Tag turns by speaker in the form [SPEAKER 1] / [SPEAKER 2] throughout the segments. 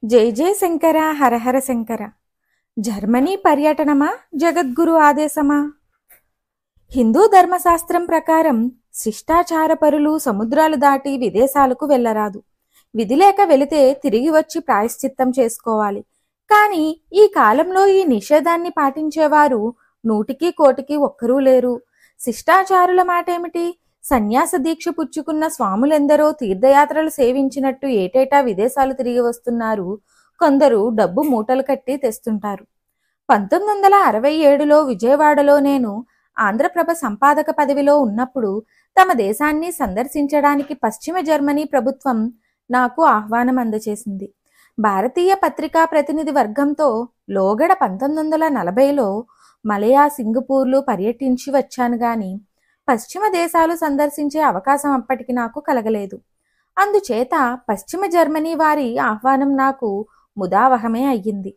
[SPEAKER 1] జై జై శంకర హరహర శంకర. జర్మనీ పర్యటనమా జగద్గురు ఆదేశమా? హిందూ ధర్మశాస్త్రం ప్రకారం శిష్టాచార పరులు సముద్రాలు దాటి విదేశాలకు వెళ్ళరాదు. విధి లేక వెళితే తిరిగి వచ్చి ప్రాయశ్చిత్తం చేసుకోవాలి. కానీ ఈ కాలంలో ఈ నిషేధాన్ని పాటించేవారు నూటికి కోటికి ఒక్కరూ లేరు. శిష్టాచారుల మాటేమిటి? సన్యాస దీక్ష పుచ్చుకున్న స్వాములెందరో తీర్థయాత్రలు సేవించినట్టు ఏటేటా విదేశాలు తిరిగి వస్తున్నారు. కొందరు డబ్బు మూటలు కట్టి తెస్తుంటారు. 1967లో విజయవాడలో నేను ఆంధ్రప్రభ సంపాదక పదవిలో ఉన్నప్పుడు తమ దేశాన్ని సందర్శించడానికి పశ్చిమ జర్మనీ ప్రభుత్వం నాకు ఆహ్వానం అందజేసింది. భారతీయ పత్రికా ప్రతినిధి వర్గంతో లోగడ 1940లో మలయా, సింగపూర్లు పర్యటించి వచ్చాను గాని పశ్చిమ దేశాలు సందర్శించే అవకాశం అప్పటికి నాకు కలగలేదు. అందుచేత పశ్చిమ జర్మనీ వారి ఆహ్వానం నాకు ముదావహమే అయ్యింది.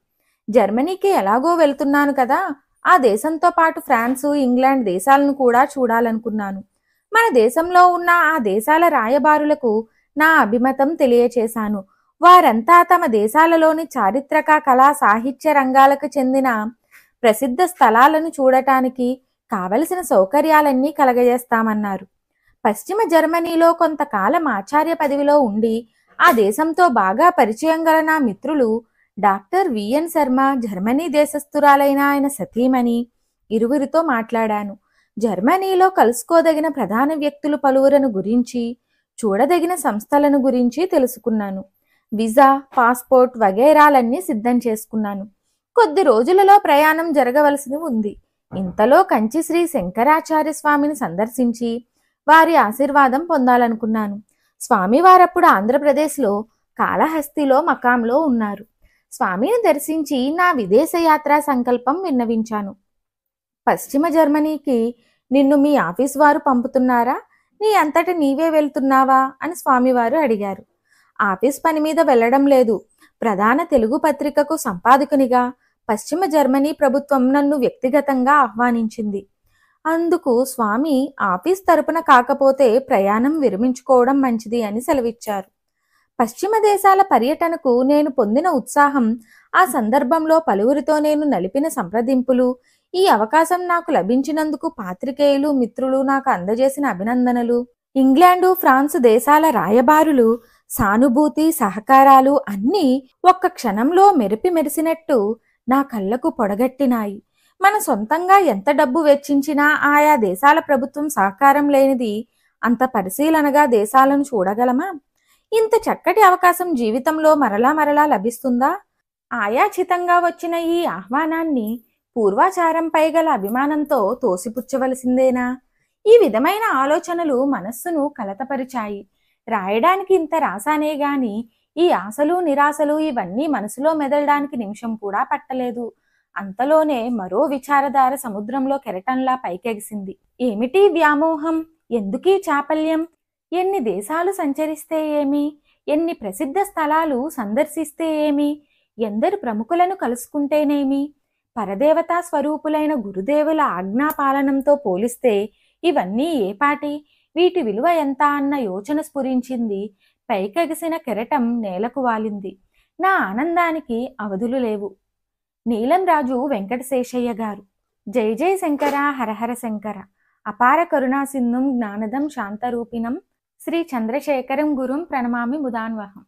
[SPEAKER 1] జర్మనీకి ఎలాగో వెళ్తున్నాను కదా, ఆ దేశంతో పాటు ఫ్రాన్సు, ఇంగ్లాండ్ దేశాలను కూడా చూడాలనుకున్నాను. మన దేశంలో ఉన్న ఆ దేశాల రాయబారులకు నా అభిమతం తెలియచేశాను. వారంతా తమ దేశాలలోని చారిత్రక, కళా, సాహిత్య రంగాలకు చెందిన ప్రసిద్ధ స్థలాలను చూడటానికి కావలసిన సౌకర్యాలన్నీ కలగజేస్తామన్నారు. పశ్చిమ జర్మనీలో కొంతకాలం ఆచార్య పదవిలో ఉండి ఆ దేశంతో బాగా పరిచయం గల నా మిత్రులు డాక్టర్ విఎన్ శర్మ, జర్మనీ దేశస్థురాలైన ఆయన సతీమణి, ఇరువురితో మాట్లాడాను. జర్మనీలో కలుసుకోదగిన ప్రధాన వ్యక్తులు పలువురను గురించి, చూడదగిన సంస్థలను గురించి తెలుసుకున్నాను. వీసా, పాస్పోర్ట్ వగైరాలన్నీ సిద్ధం చేసుకున్నాను. కొద్ది రోజులలో ప్రయాణం జరగవలసి ఉంది. ఇంతలో కంచి శ్రీ శంకరాచార్య స్వామిని సందర్శించి వారి ఆశీర్వాదం పొందాలనుకున్నాను. స్వామివారప్పుడు ఆంధ్రప్రదేశ్లో కాళహస్తిలో మకాంలో ఉన్నారు. స్వామిని దర్శించి నా విదేశ యాత్రా సంకల్పం విన్నవించాను. పశ్చిమ జర్మనీకి నిన్ను మీ ఆఫీస్ వారు పంపుతున్నారా, నీ అంతట నీవే వెళ్తున్నావా అని స్వామివారు అడిగారు. ఆఫీస్ పని మీద వెళ్లడం లేదు. ప్రధాన తెలుగు పత్రికకు సంపాదకునిగా పశ్చిమ జర్మనీ ప్రభుత్వం నన్ను వ్యక్తిగతంగా ఆహ్వానించింది. అందుకు స్వామి ఆఫీస్ తరపున కాకపోతే ప్రయాణం విరమించుకోవడం మంచిది అని సెలవిచ్చారు. పశ్చిమ దేశాల పర్యటనకు నేను పొందిన ఉత్సాహం, ఆ సందర్భంలో పలువురితో నేను నలిపిన సంప్రదింపులు, ఈ అవకాశం నాకు లభించినందుకు పాత్రికేయులు, మిత్రులు నాకు అందజేసిన అభినందనలు, ఇంగ్లాండు, ఫ్రాన్స్ దేశాల రాయబారులు సానుభూతి, సహకారాలు అన్నీ ఒక్క క్షణంలో మెరిసినట్టు నా కళ్ళకు పొడగట్టినాయి. మన సొంతంగా ఎంత డబ్బు వెచ్చించినా ఆయా దేశాల ప్రభుత్వం సహకారం లేనిది అంత పరిశీలనగా దేశాలను చూడగలమా? ఇంత చక్కటి అవకాశం జీవితంలో మరలా లభిస్తుందా? ఆయాచితంగా వచ్చిన ఈ ఆహ్వానాన్ని పూర్వాచారంపై గల అభిమానంతో తోసిపుచ్చవలసిందేనా? ఈ విధమైన ఆలోచనలు మనస్సును కలతపరిచాయి. రాయడానికి ఇంత రాసానే గాని ఈ ఆశలు, నిరాశలు ఇవన్నీ మనసులో మెదలడానికి నిమిషం కూడా పట్టలేదు. అంతలోనే మరో విచారధార సముద్రంలో కెరటంలా పైకెగిసింది. ఏమిటి వ్యామోహం? ఎందుకీ చాపల్యం? ఎన్ని దేశాలు సంచరిస్తే ఏమి? ఎన్ని ప్రసిద్ధ స్థలాలు సందర్శిస్తే ఏమి? ఎందరు ప్రముఖులను కలుసుకుంటేనేమి? పరదేవతా స్వరూపులైన గురుదేవుల ఆజ్ఞాపాలనంతో పోలిస్తే ఇవన్నీ ఏపాటి? వీటి విలువ ఎంత అన్న యోచన స్ఫురించింది. పైకెగిసిన కెరటం నేలకు వాలింది. నా ఆనందానికి అవధులు లేవు. నీలం రాజు వెంకటశేషయ్య గారు. జై జై శంకర హరహర శంకర. అపార కరుణా సింధుం జ్ఞానదం శాంతరూపిణం శ్రీ చంద్రశేఖరం గురుం ప్రణమామి ముదాన్వహం.